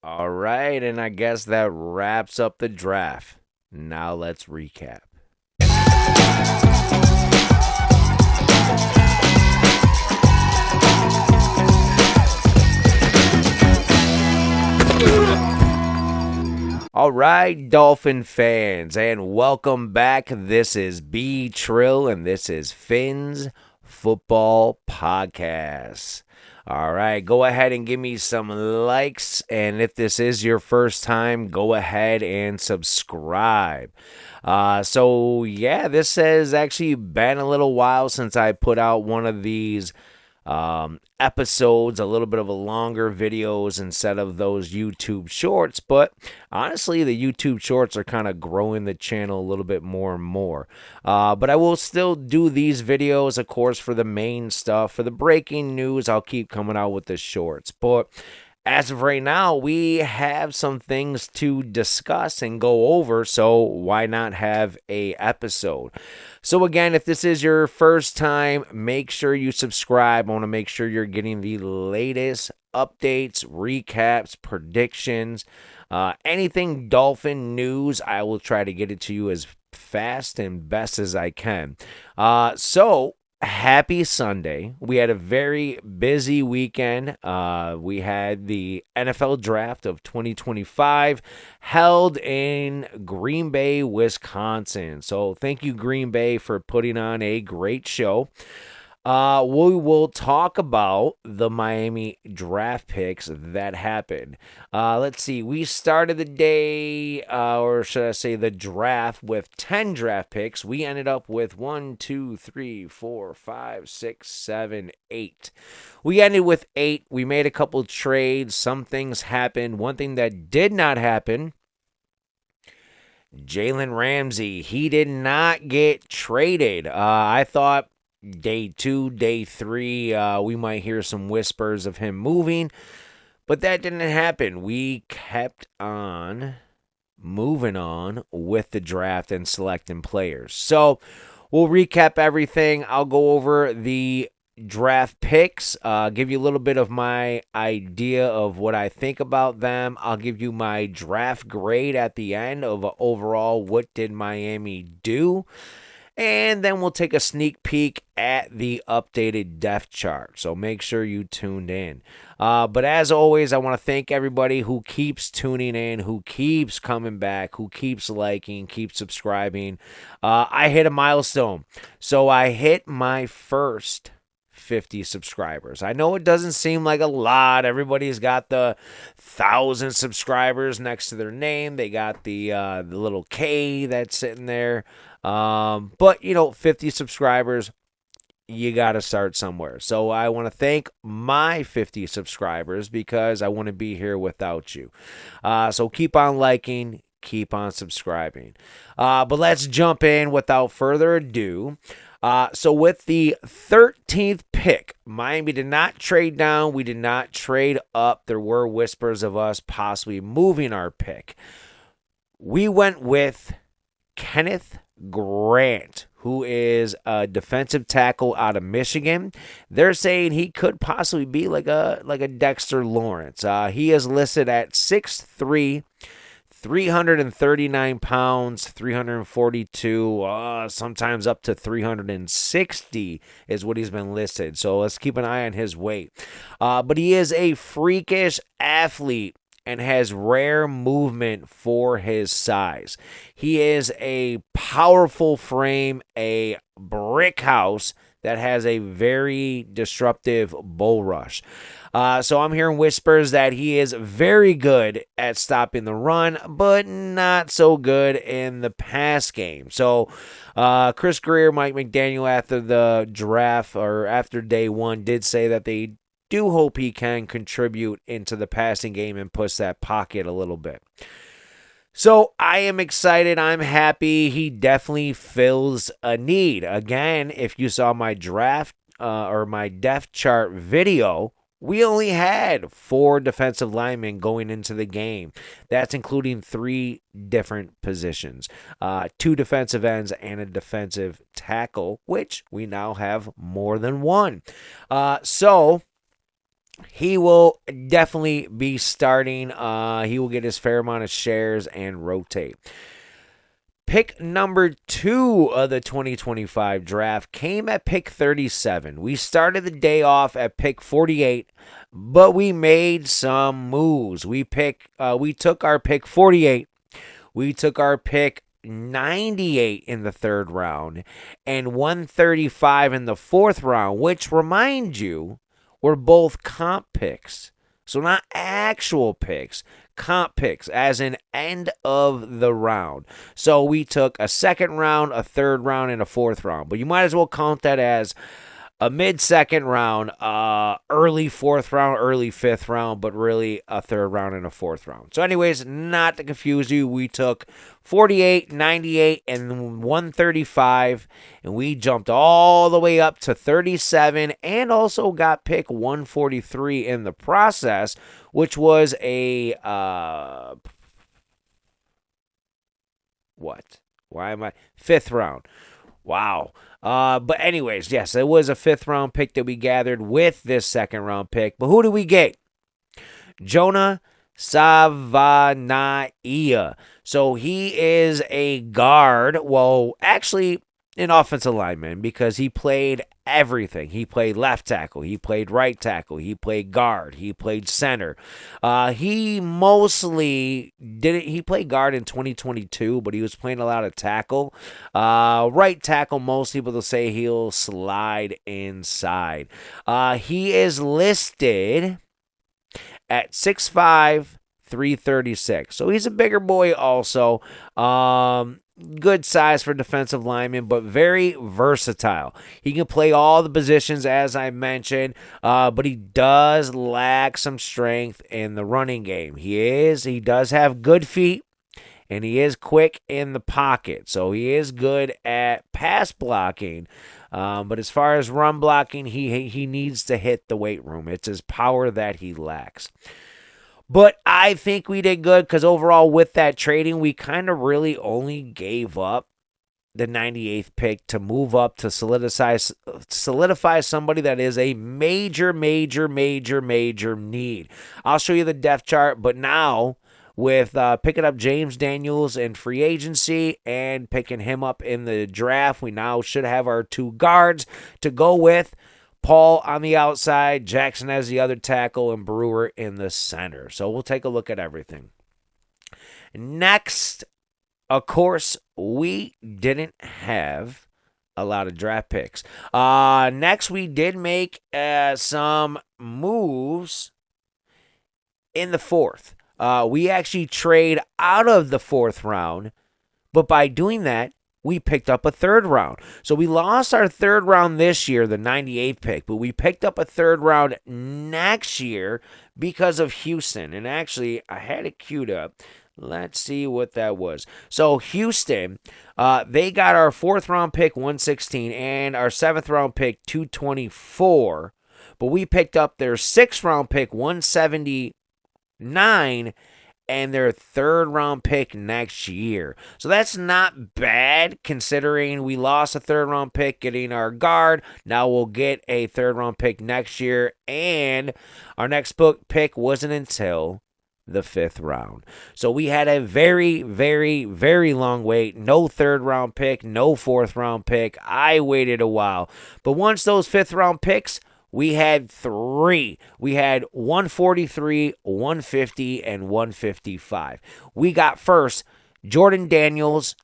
All right, and I guess that wraps up the draft. Now let's recap. All right, Dolphin fans, and welcome back. This is B Trill, and this is Phins Football Podcast. All right, go ahead and give me some likes, and if this is your first time, go ahead and subscribe. This has actually been a little while since I put out one of these episodes, a little bit of a longer videos instead of those YouTube shorts. But honestly, the YouTube shorts are kind of growing the channel a little bit more and more. But I will still do these videos, of course, for the main stuff. For the breaking news, I'll keep coming out with the shorts. But as of right now, we have some things to discuss and go over, so why not have a episode? So again, if this is your first time, make sure you subscribe. I want to make sure you're getting the latest updates, recaps, predictions, anything Dolphin news. I will try to get it to you as fast and best as I can. Happy Sunday. We had a very busy weekend. We had the NFL draft of 2025 held in Green Bay, Wisconsin. So thank you, Green Bay, for putting on a great show. We will talk about the Miami draft picks that happened. Let's see. We started the day, or should I say the draft, with 10 draft picks. We ended up with 1, 2, 3, 4, 5, 6, 7, 8. We ended with 8. We made a couple trades. Some things happened. One thing that did not happen, Jalen Ramsey, he did not get traded. I thought day 2, day 3, we might hear some whispers of him moving, but that didn't happen. We kept on moving on with the draft and selecting players. So we'll recap everything. I'll go over the draft picks, give you a little bit of my idea of what I think about them. I'll give you my draft grade at the end of overall what did Miami do. And then we'll take a sneak peek at the updated depth chart. So make sure you tuned in. But as always, I want to thank everybody who keeps tuning in, who keeps coming back, who keeps liking, keeps subscribing. I hit a milestone. So I hit my first 50 subscribers. I know it doesn't seem like a lot. Everybody's got the 1,000 subscribers next to their name. They got the little K that's sitting there. But 50 subscribers, you got to start somewhere. So I want to thank my 50 subscribers because I want to be here without you. So keep on liking, keep on subscribing. But let's jump in without further ado. So with the 13th pick, Miami did not trade down. We did not trade up. There were whispers of us possibly moving our pick. We went with Kenneth Grant, who is a defensive tackle out of Michigan. They're saying he could possibly be like a Dexter Lawrence. He is listed at 6'3", 339 pounds, 342, sometimes up to 360 is what he's been listed. So let's keep an eye on his weight. But he is a freakish athlete and has rare movement for his size. He is a powerful frame, a brick house that has a very disruptive bull rush. So I'm hearing whispers that he is very good at stopping the run, but not so good in the pass game. So Chris Greer, Mike McDaniel, after the draft or after day 1, did say that they do hope he can contribute into the passing game and push that pocket a little bit. So I am excited. I'm happy. He definitely fills a need. Again, if you saw my draft or my depth chart video, we only had 4 defensive linemen going into the game. That's including 3 different positions, 2 defensive ends and a defensive tackle, which we now have more than one. So He will definitely be starting. He will get his fair amount of shares and rotate. Pick number 2 of the 2025 draft came at pick 37. We started the day off at pick 48, but we made some moves. We took our pick 48. We took our pick 98 in the third round and 135 in the fourth round, which, remind you, were both comp picks. So not actual picks, comp picks, as in end of the round. So we took a second round, a third round, and a fourth round. But you might as well count that as a mid-second round, early fourth round, early fifth round, but really a third round and a fourth round. So anyways, not to confuse you, we took 48, 98, and 135, and we jumped all the way up to 37 and also got pick 143 in the process, which was a, what? Why am I? Fifth round. Wow. But anyways, yes, it was a fifth round pick that we gathered with this second round pick. But who do we get? Jonah Savanaia. So he is a guard. Well, actually, an offensive lineman because he played everything. He played left tackle. He played right tackle. He played guard. He played center. He mostly didn't. He played guard in 2022, but he was playing a lot of tackle. Right tackle mostly, but they'll say he'll slide inside. He is listed at 6'5", 336. So he's a bigger boy also. Good size for defensive lineman, but very versatile. He can play all the positions, as I mentioned, but he does lack some strength in the running game. He does have good feet, and he is quick in the pocket. So he is good at pass blocking. But as far as run blocking, he needs to hit the weight room. It's his power that he lacks. But I think we did good because overall with that trading, we kind of really only gave up the 98th pick to move up to solidify somebody that is a major need. I'll show you the depth chart, but now with picking up James Daniels in free agency and picking him up in the draft, we now should have our 2 guards to go with. Paul on the outside, Jackson as the other tackle, and Brewer in the center. So we'll take a look at everything. Next, of course, we didn't have a lot of draft picks. Next, we did make some moves in the fourth. We actually trade out of the fourth round, but by doing that, we picked up a third round. So we lost our third round this year, the 98th pick, but we picked up a third round next year because of Houston. And actually, I had it queued up. Let's see what that was. So Houston, they got our fourth round pick, 116, and our seventh round pick, 224. But we picked up their sixth round pick, 179, and their third round pick next year. So that's not bad considering we lost a third round pick getting our guard. Now we'll get a third round pick next year, and our next pick wasn't until the fifth round. So we had a very long wait. No third round pick, no fourth round pick. I waited a while. But once those fifth round picks, we had 3. We had 143, 150, and 155. We got first Jordan Phillips,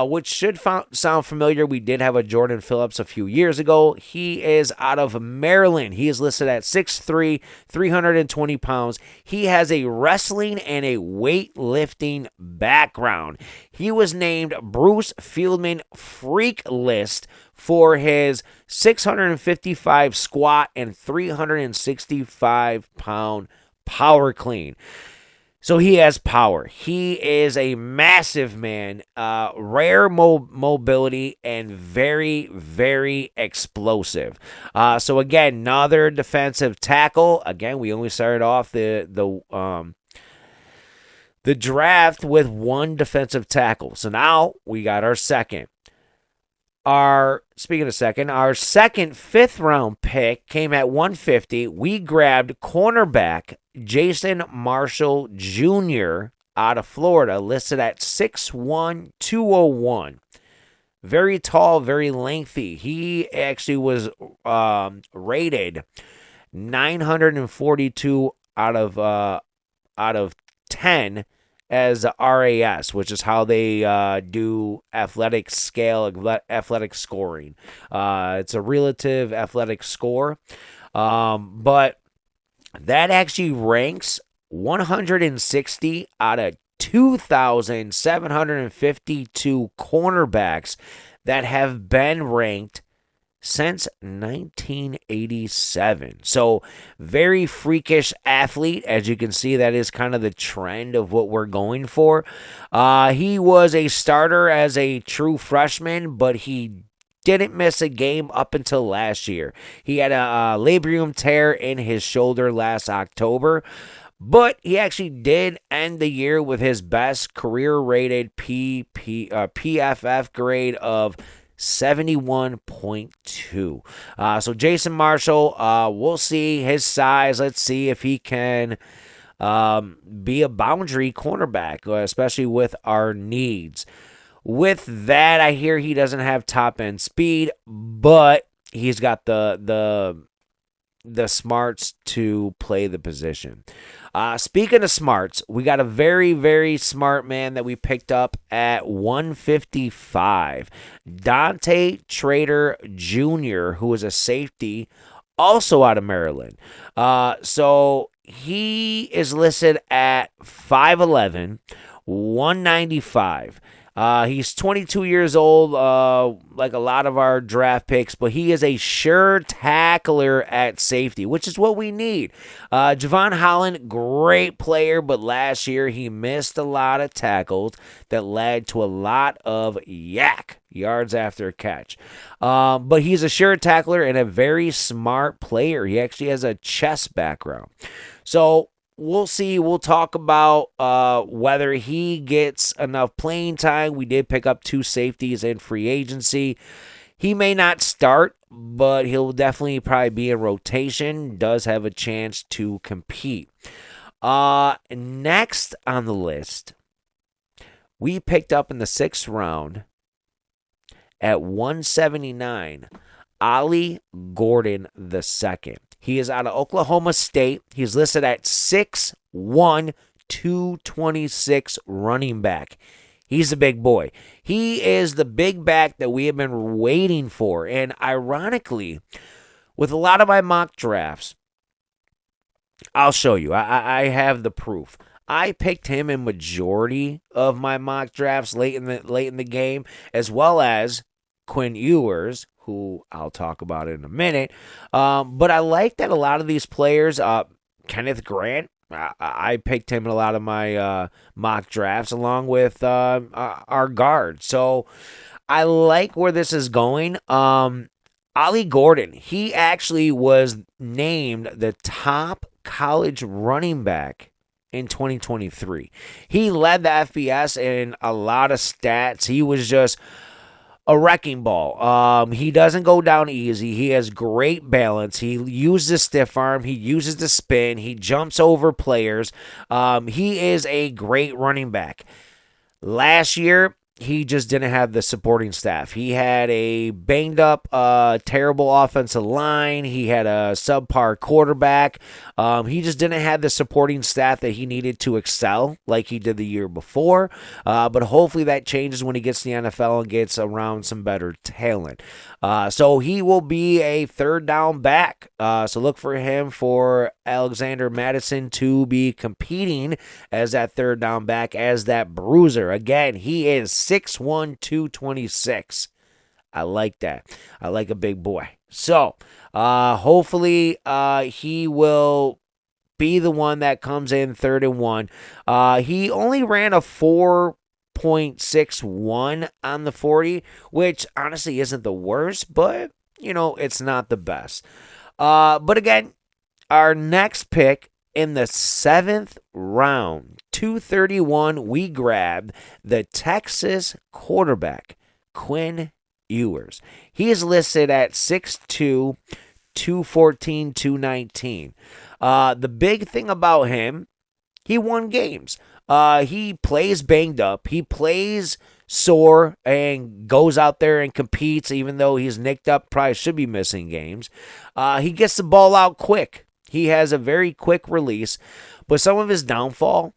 which should sound familiar. We did have a Jordan Phillips a few years ago. He is out of Maryland. He is listed at 6'3", 320 pounds. He has a wrestling and a weightlifting background. He was named Bruce Fieldman Freak List for his 655 squat and 365 pound power clean. So he has power. He is a massive man, rare mobility, and very explosive. So again, another defensive tackle. Again, we only started off the draft with 1 defensive tackle. So now we got our second. Our second fifth round pick came at 150. We grabbed cornerback Jason Marshall Jr. out of Florida, listed at 6'1", 201. Very tall, very lengthy. He actually was rated 942 out of 10 as a RAS, which is how they do athletic scale, athletic scoring. It's a relative athletic score, but that actually ranks 160 out of 2,752 cornerbacks that have been ranked since 1987. So, very freakish athlete. As you can see, that is kind of the trend of what we're going for. He was a starter as a true freshman, but he didn't miss a game up until last year. He had a labrum tear in his shoulder last October. But he actually did end the year with his best career-rated PFF grade of 71.2. So Jason Marshall, we'll see his size. Let's see if he can be a boundary cornerback, especially with our needs. With that, I hear he doesn't have top-end speed, but he's got the smarts to play the position. Speaking of smarts, we got a very, very smart man that we picked up at 155. Dante Trader Jr., who is a safety, also out of Maryland. So he is listed at 5'11", 195. He's 22 years old, like a lot of our draft picks, but he is a sure tackler at safety, which is what we need. Javon Holland, great player, but last year he missed a lot of tackles that led to a lot of yards after catch. But he's a sure tackler and a very smart player. He actually has a chess background. So we'll see. We'll talk about whether he gets enough playing time. We did pick up 2 safeties in free agency. He may not start, but he'll definitely probably be in rotation. Does have a chance to compete. Next on the list, we picked up in the 6th round at 179, Ollie Gordon II. He is out of Oklahoma State. He's listed at 6'1", 226 running back. He's a big boy. He is the big back that we have been waiting for. And ironically, with a lot of my mock drafts, I'll show you. I have the proof. I picked him in majority of my mock drafts late in the game, as well as Quinn Ewers, who I'll talk about in a minute. But I like that a lot of these players, Kenneth Grant, I picked him in a lot of my mock drafts along with our guard. So I like where this is going. Ollie Gordon, he actually was named the top college running back in 2023. He led the FBS in a lot of stats. He was just a wrecking ball. He doesn't go down easy. He has great balance. He uses the stiff arm. He uses the spin. He jumps over players. He is a great running back. Last year, he just didn't have the supporting staff. He had a banged up, terrible offensive line. He had a subpar quarterback. He just didn't have the supporting staff that he needed to excel like he did the year before. But hopefully that changes when he gets to the NFL and gets around some better talent. So he will be a third down back. So look for him for Alexander Madison to be competing as that third down back, as that bruiser. Again, he is 6'1", 226. I like that. I like a big boy. So hopefully he will be the one that comes in 3rd and 1. He only ran a 4.61 on the 40, which honestly isn't the worst, but, it's not the best. But again, our next pick in the 7th round, 231, we grabbed the Texas quarterback, Quinn Ewers. He is listed at 6'2", 214, 219. The big thing about him, he won games. He plays banged up. He plays sore and goes out there and competes, even though he's nicked up, probably should be missing games. He gets the ball out quick. He has a very quick release, but some of his downfall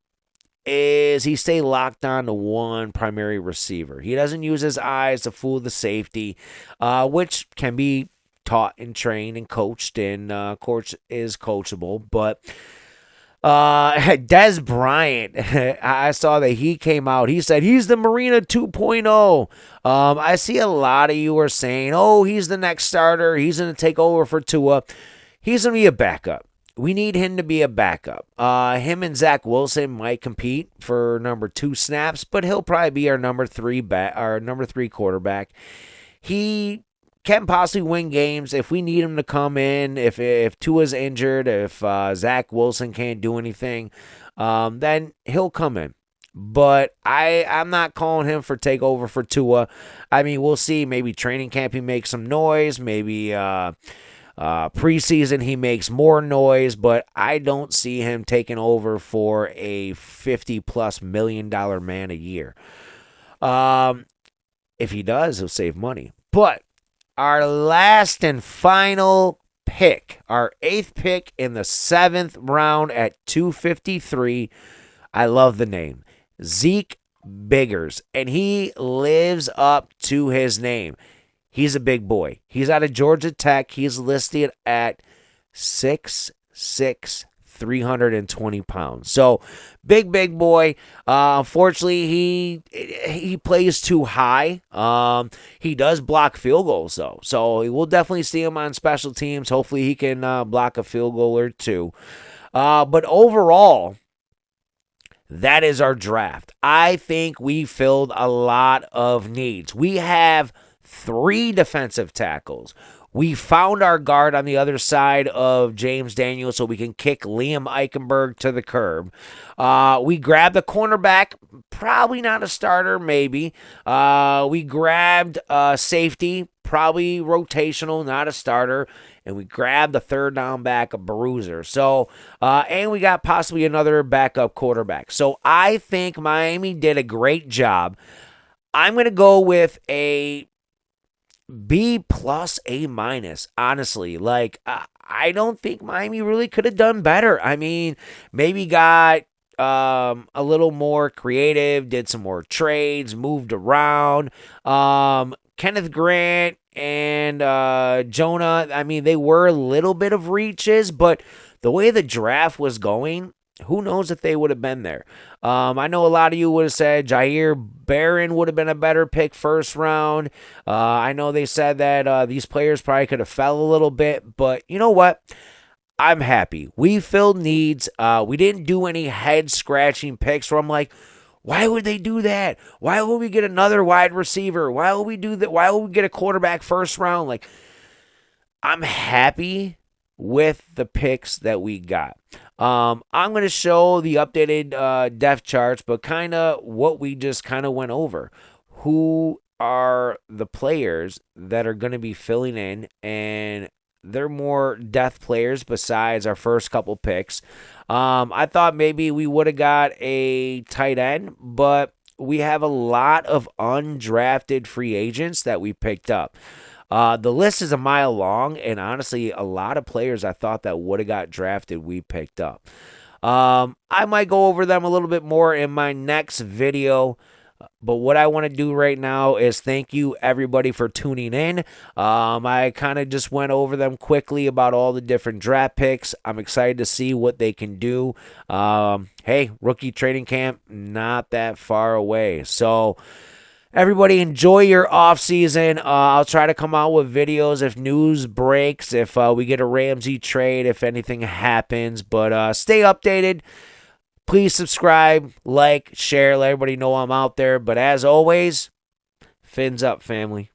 is he stay locked on to one primary receiver. He doesn't use his eyes to fool the safety, which can be taught and trained and coached, and coach is coachable. But Des Bryant, I saw that he came out. He said he's the Marina 2.0. I see a lot of you are saying, oh, he's the next starter. He's going to take over for Tua. He's going to be a backup. We need him to be a backup. Him and Zach Wilson might compete for number 2 snaps, but he'll probably be our number 3 quarterback. He can possibly win games if we need him to come in. If Tua's injured, if Zach Wilson can't do anything, then he'll come in. But I'm not calling him for takeover for Tua. I mean, we'll see. Maybe training camp he makes some noise. Maybe preseason he makes more noise. But I don't see him taking over for a $50+ million man a year. If he does, he'll save money. But our last and final pick, our 8th pick in the 7th round at 253. I love the name. Zeke Biggers. And he lives up to his name. He's a big boy. He's out of Georgia Tech. He's listed at 6'6", 320 pounds. So, big boy. Unfortunately, he plays too high. He does block field goals, though. So, we'll definitely see him on special teams. Hopefully, he can block a field goal or two. But overall, that is our draft. I think we filled a lot of needs. We have 3 defensive tackles. We found our guard on the other side of James Daniels so we can kick Liam Eichenberg to the curb. We grabbed a cornerback, probably not a starter, maybe. We grabbed safety, probably rotational, not a starter. And we grabbed the third down back, a bruiser. So, and we got possibly another backup quarterback. So I think Miami did a great job. I'm going to go with a B+, A-. Honestly, like I don't think Miami really could have done better. I mean, maybe got a little more creative, did some more trades, moved around. Kenneth Grant and Jonah, I mean, they were a little bit of reaches, but the way the draft was going, who knows if they would have been there. I know a lot of you would have said Jair Barron would have been a better pick first round. I know they said that these players probably could have fell a little bit, but you know what? I'm happy. We filled needs. We didn't do any head-scratching picks where I'm like, why would they do that? Why would we get another wide receiver? Why would we do that? Why would we get a quarterback first round? Like, I'm happy with the picks that we got. I'm going to show the updated depth charts, but kind of what we just kind of went over. Who are the players that are going to be filling in, and they're more depth players besides our first couple picks. I thought maybe we would have got a tight end, but we have a lot of undrafted free agents that we picked up. The list is a mile long, and honestly, a lot of players I thought that would have got drafted, we picked up. I might go over them a little bit more in my next video, but what I want to do right now is thank you, everybody, for tuning in. I kind of just went over them quickly about all the different draft picks. I'm excited to see what they can do. Hey, rookie training camp, not that far away. So, everybody, enjoy your off season. I'll try to come out with videos if news breaks, if we get a Ramsey trade, if anything happens. But stay updated. Please subscribe, like, share, let everybody know I'm out there. But as always, fins up, family.